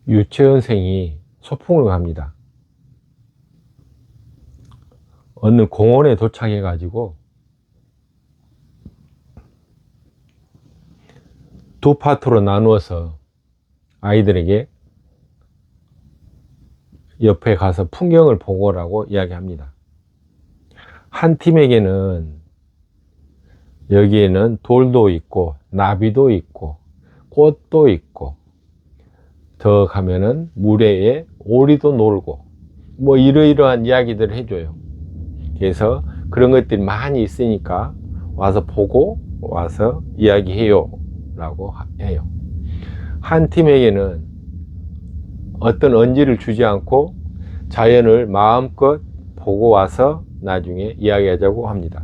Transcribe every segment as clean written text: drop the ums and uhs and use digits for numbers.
유치원생이 소풍을 갑니다. 어느 공원에 도착해 가지고 두 파트로 나누어서 아이들에게 옆에 가서 풍경을 보고 오라고 이야기합니다. 한 팀에게는 여기에는 돌도 있고 나비도 있고 꽃도 있고 더 가면은 물에 오리도 놀고 뭐 이러이러한 이야기들을 해줘요. 그래서 그런 것들이 많이 있으니까 와서 보고 와서 이야기해요 라고 해요. 한 팀에게는 어떤 언지를 주지 않고 자연을 마음껏 보고 와서 나중에 이야기하자고 합니다.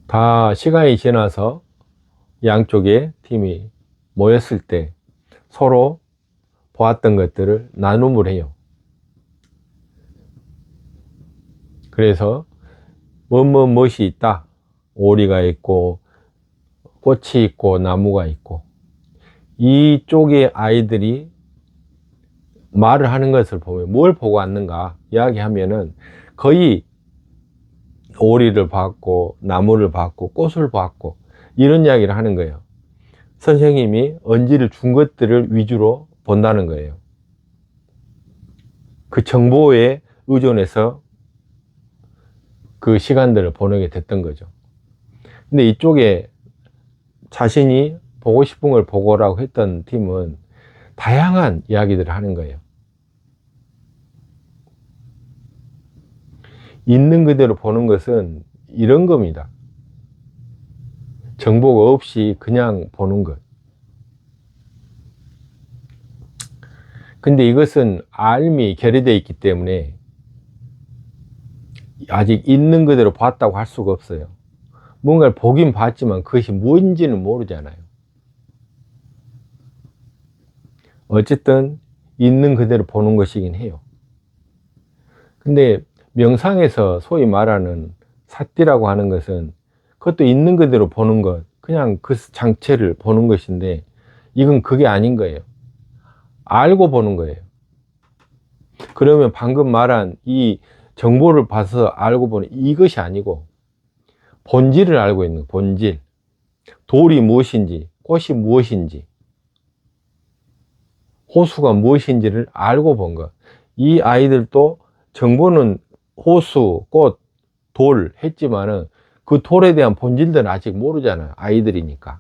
다 시간이 지나서 양쪽의 팀이 모였을 때 서로 보았던 것들을 나눔을 해요. 그래서 무엇이 있다. 오리가 있고 꽃이 있고 나무가 있고 이쪽의 아이들이 말을 하는 것을 보면 뭘 보고 왔는가 이야기하면은 거의 오리를 봤고 나무를 봤고 꽃을 봤고 이런 이야기를 하는 거예요. 선생님이 언지를 준 것들을 위주로 본다는 거예요. 그 정보에 의존해서 그 시간들을 보내게 됐던 거죠. 근데 이쪽에 자신이 보고 싶은 걸 보고라고 했던 팀은 다양한 이야기들을 하는 거예요. 있는 그대로 보는 것은 이런 겁니다. 정보가 없이 그냥 보는 것. 근데 이것은 알미 결여되어 있기 때문에 아직 있는 그대로 봤다고 할 수가 없어요. 뭔가를 보긴 봤지만 그것이 무엇인지는 모르잖아요. 어쨌든 있는 그대로 보는 것이긴 해요. 근데 명상에서 소위 말하는 사띠라고 하는 것은 그것도 있는 그대로 보는 것, 그냥 그 장체를 보는 것인데 이건 그게 아닌 거예요. 알고 보는 거예요. 그러면 방금 말한 이 정보를 봐서 알고 보는 이것이 아니고 본질을 알고 있는 거예요. 본질. 돌이 무엇인지, 꽃이 무엇인지, 호수가 무엇인지를 알고 본 것. 이 아이들도 정보는 호수, 꽃, 돌 했지만은 그 돌에 대한 본질들은 아직 모르잖아요. 아이들이니까.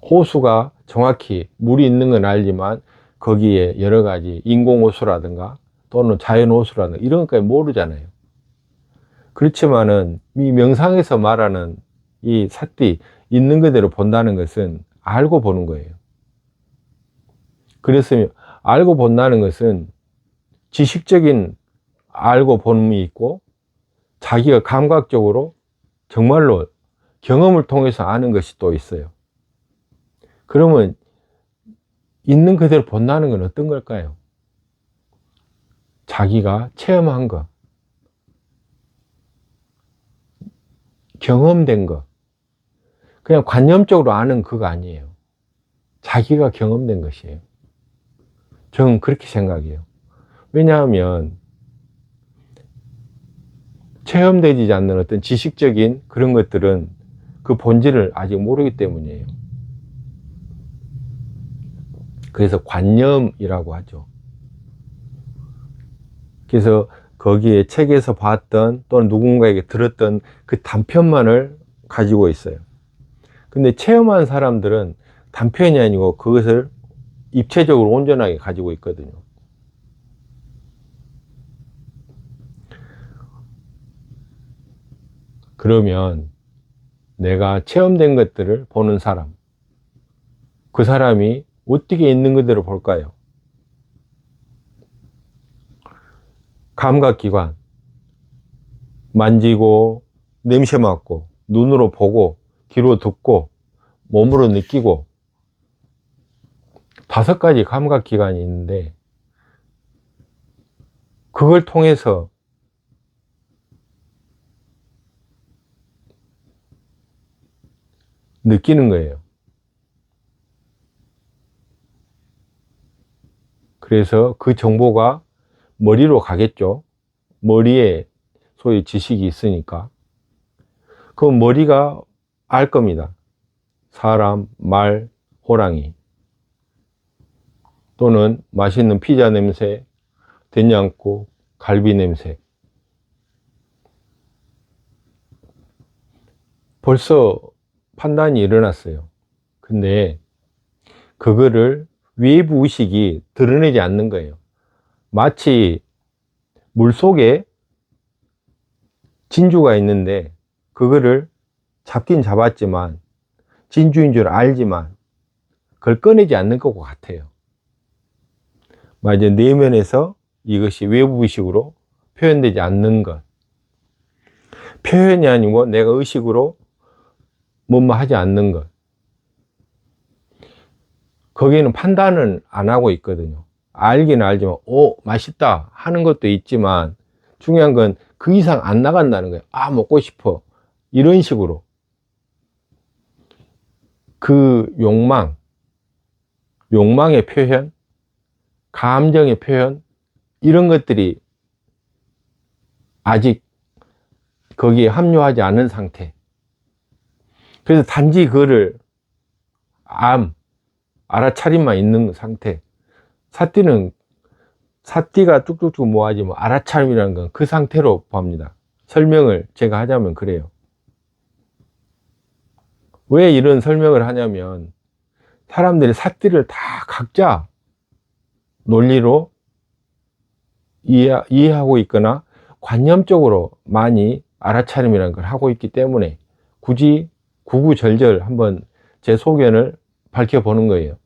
호수가 정확히 물이 있는 건 알지만 거기에 여러 가지 인공호수라든가 또는 자연호수라든가 이런 것까지 모르잖아요. 그렇지만은 이 명상에서 말하는 이 사띠, 있는 그대로 본다는 것은 알고 보는 거예요. 그래서 알고 본다는 것은 지식적인 알고 본음이 있고 자기가 감각적으로 정말로 경험을 통해서 아는 것이 또 있어요. 그러면 있는 그대로 본다는 건 어떤 걸까요? 자기가 체험한 것, 경험된 것, 그냥 관념적으로 아는 그거 아니에요. 자기가 경험된 것이에요. 저는 그렇게 생각해요. 왜냐하면 체험되지 않는 어떤 지식적인 그런 것들은 그 본질을 아직 모르기 때문이에요. 그래서 관념이라고 하죠. 그래서 거기에 책에서 봤던 또는 누군가에게 들었던 그 단편만을 가지고 있어요. 근데 체험한 사람들은 단편이 아니고 그것을 입체적으로 온전하게 가지고 있거든요. 그러면 내가 체험된 것들을 보는 사람, 그 사람이 어떻게 있는 그대로 볼까요? 감각기관, 만지고, 냄새 맡고, 눈으로 보고, 귀로 듣고, 몸으로 느끼고, 5가지 감각기관이 있는데, 그걸 통해서 느끼는 거예요. 그래서 그 정보가 머리로 가겠죠. 머리에 소위 지식이 있으니까. 그럼 머리가 알 겁니다. 사람, 말, 호랑이. 또는 맛있는 피자 냄새, 된장국, 갈비 냄새. 벌써 판단이 일어났어요. 근데 그거를 외부 의식이 드러내지 않는 거예요. 마치 물속에 진주가 있는데 그거를 잡긴 잡았지만 진주인 줄 알지만 그걸 꺼내지 않는 것과 같아요. 이제 내면에서 이것이 외부 의식으로 표현되지 않는 것. 표현이 아니고 내가 의식으로 뭐뭐 하지 않는 것. 거기에는 판단은 안 하고 있거든요. 알기는 알지만, 오, 맛있다 하는 것도 있지만, 중요한 건 그 이상 안 나간다는 거예요. 아, 먹고 싶어. 이런 식으로. 그 욕망의 표현, 감정의 표현, 이런 것들이 아직 거기에 합류하지 않은 상태. 그래서 단지 그거를 알아차림만 있는 상태. 사띠가 뚝뚝뚝 모아지 뭐 알아차림이라는 건 그 상태로 봅니다. 설명을 제가 하자면 그래요. 왜 이런 설명을 하냐면 사람들이 사띠를 다 각자 논리로 이해하고 있거나 관념적으로 많이 알아차림이라는 걸 하고 있기 때문에 굳이 구구절절 한번 제 소견을 밝혀보는 거예요.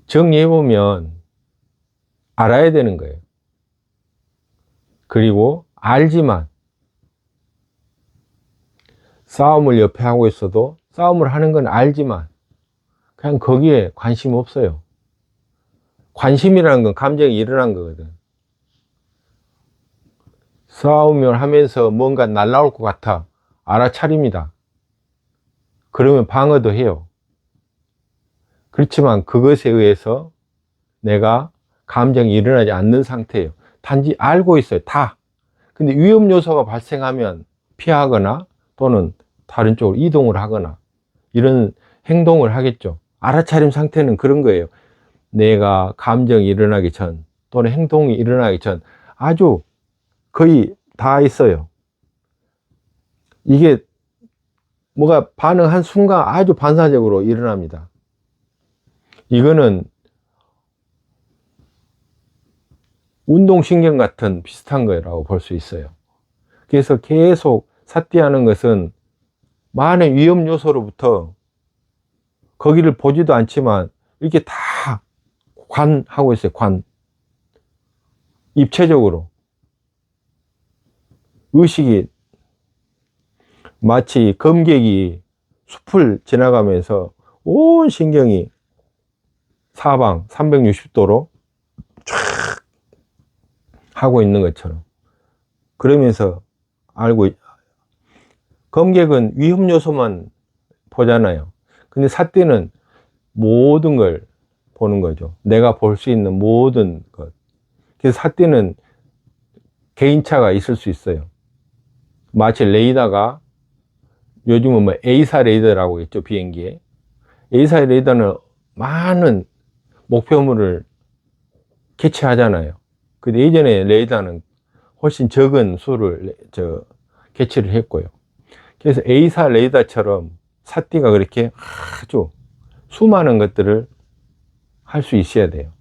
정리해보면 알아야 되는 거예요. 그리고 알지만 싸움을 옆에 하고 있어도 싸움을 하는 건 알지만 그냥 거기에 관심 없어요. 관심이라는 건 감정이 일어난 거거든. 싸움을 하면서 뭔가 날라올 것 같아. 알아차립니다. 그러면 방어도 해요. 그렇지만 그것에 의해서 내가 감정이 일어나지 않는 상태예요. 단지 알고 있어요. 다. 근데 위험 요소가 발생하면 피하거나 또는 다른 쪽으로 이동을 하거나 이런 행동을 하겠죠. 알아차림 상태는 그런 거예요. 내가 감정이 일어나기 전 또는 행동이 일어나기 전 아주 거의 다 있어요. 이게 뭐가 반응한 순간 아주 반사적으로 일어납니다. 이거는 운동신경 같은 비슷한 거라고 볼 수 있어요. 그래서 계속 사띠하는 것은 많은 위험 요소로부터 거기를 보지도 않지만 이렇게 다 관하고 있어요. 입체적으로. 의식이 마치 검객이 숲을 지나가면서 온 신경이 사방 360도로 쫙 하고 있는 것처럼 그러면서 검객은 위험 요소만 보잖아요. 근데 사띠는 모든 걸 보는 거죠. 내가 볼 수 있는 모든 것. 그래서 사띠는 개인차가 있을 수 있어요. 마치 레이더가 요즘은 뭐 A사 레이더라고 있죠. 비행기에. A사 레이더는 많은 목표물을 캐치하잖아요. 근데 예전에 레이더는 훨씬 적은 수를 캐치를 했고요. 그래서 A사 레이더처럼 사띠가 그렇게 아주 수많은 것들을 할 수 있어야 돼요.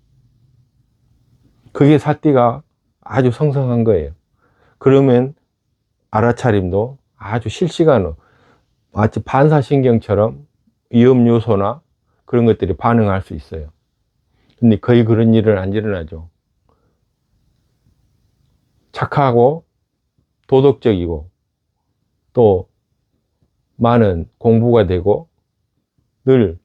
그게 사띠가 아주 성성한 거예요. 그러면 알아차림도 아주 실시간으로 마치 반사신경처럼 위험 요소나 그런 것들이 반응할 수 있어요. 근데 거의 그런 일은 안 일어나죠. 착하고 도덕적이고 또 많은 공부가 되고 늘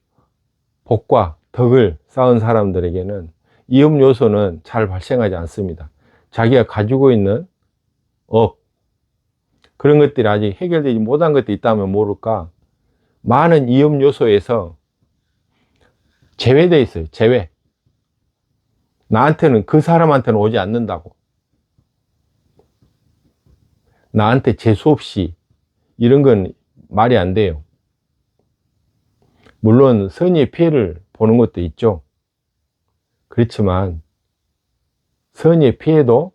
복과 덕을 쌓은 사람들에게는 위험 요소는 잘 발생하지 않습니다. 자기가 가지고 있는 업, 그런 것들이 아직 해결되지 못한 것도 있다면 모를까 많은 위험 요소에서 제외되어 있어요. 제외. 나한테는, 그 사람한테는 오지 않는다고. 나한테 재수 없이 이런 건 말이 안 돼요. 물론 선의의 피해를 보는 것도 있죠. 그렇지만 선의의 피해도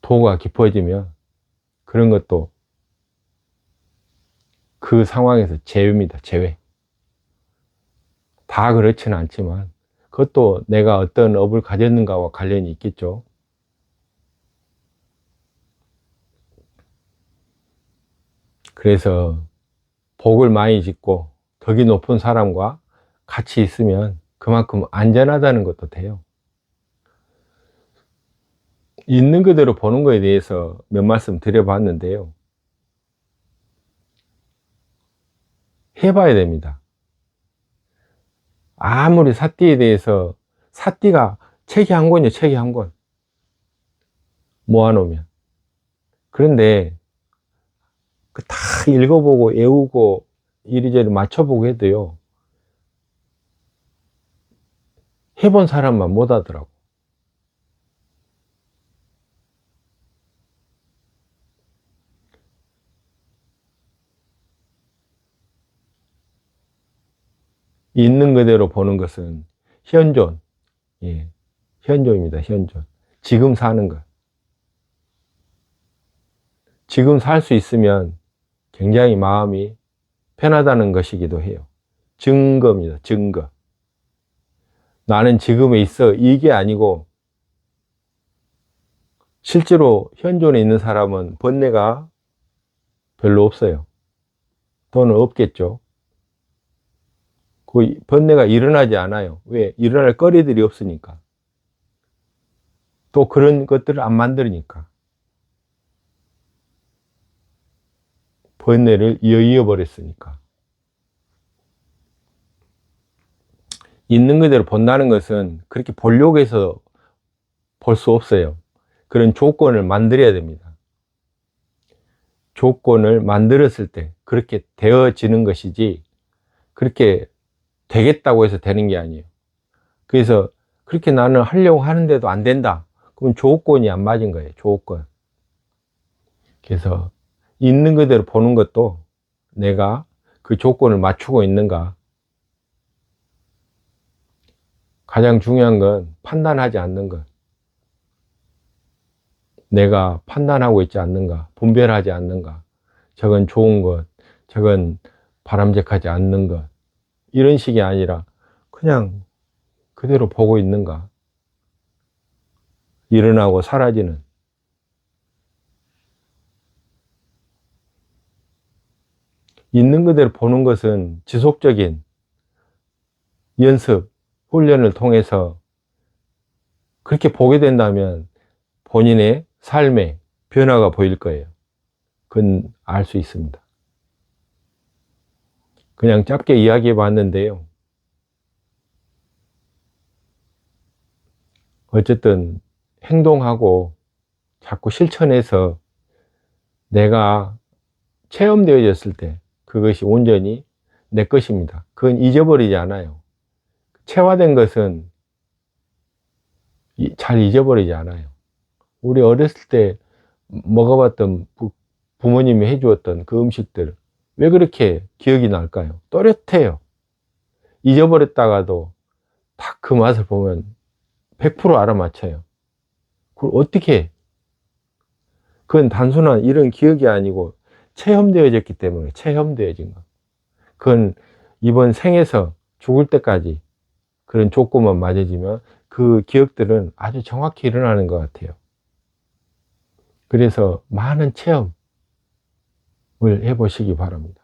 도가 깊어지면 그런 것도 그 상황에서 제외입니다. 제외. 다 그렇지는 않지만 그것도 내가 어떤 업을 가졌는가와 관련이 있겠죠. 그래서 복을 많이 짓고 덕이 높은 사람과 같이 있으면 그만큼 안전하다는 것도 돼요. 있는 그대로 보는 거에 대해서 몇 말씀 드려봤는데요. 해봐야 됩니다. 아무리 사띠에 대해서, 사띠가 책이 한 권이요, 책이 한 권. 모아놓으면. 그런데 다 읽어보고 외우고 이리저리 맞춰보고 해도요, 해본 사람만 못 하더라고. 있는 그대로 보는 것은 현존, 예, 현존입니다. 현존. 지금 사는 것. 지금 살 수 있으면 굉장히 마음이 편하다는 것이기도 해요. 증거입니다. 증거. 나는 지금에 있어, 이게 아니고 실제로 현존에 있는 사람은 번뇌가 별로 없어요. 또는 없겠죠. 그 번뇌가 일어나지 않아요. 왜? 일어날 거리들이 없으니까. 또 그런 것들을 안 만들으니까. 번뇌를 이어버렸으니까. 있는 그대로 본다는 것은 그렇게 보려고 해서 볼 수 없어요. 그런 조건을 만들어야 됩니다. 조건을 만들었을 때 그렇게 되어지는 것이지, 그렇게 되겠다고 해서 되는 게 아니에요. 그래서 그렇게 나는 하려고 하는데도 안 된다. 그럼 조건이 안 맞은 거예요. 조건. 그래서 있는 그대로 보는 것도 내가 그 조건을 맞추고 있는가. 가장 중요한 건 판단하지 않는 것. 내가 판단하고 있지 않는가. 분별하지 않는가. 저건 좋은 것, 저건 바람직하지 않는 것. 이런 식이 아니라 그냥 그대로 보고 있는가. 일어나고 사라지는. 있는 그대로 보는 것은 지속적인 연습, 훈련을 통해서 그렇게 보게 된다면 본인의 삶에 변화가 보일 거예요. 그건 알 수 있습니다. 그냥 짧게 이야기해 봤는데요. 어쨌든 행동하고 자꾸 실천해서 내가 체험되어졌을 때 그것이 온전히 내 것입니다. 그건 잊어버리지 않아요. 체화된 것은 잘 잊어버리지 않아요. 우리 어렸을 때 먹어봤던 부모님이 해주었던 그 음식들, 왜 그렇게 기억이 날까요? 또렷해요. 잊어버렸다가도 딱 그 맛을 보면 100% 알아맞혀요. 그걸 어떻게 해? 그건 단순한 이런 기억이 아니고 체험되어졌기 때문에. 체험되어진 거. 그건 이번 생에서 죽을 때까지 그런 조건만 맞아지면 그 기억들은 아주 정확히 일어나는 것 같아요. 그래서 많은 체험을 해보시기 바랍니다.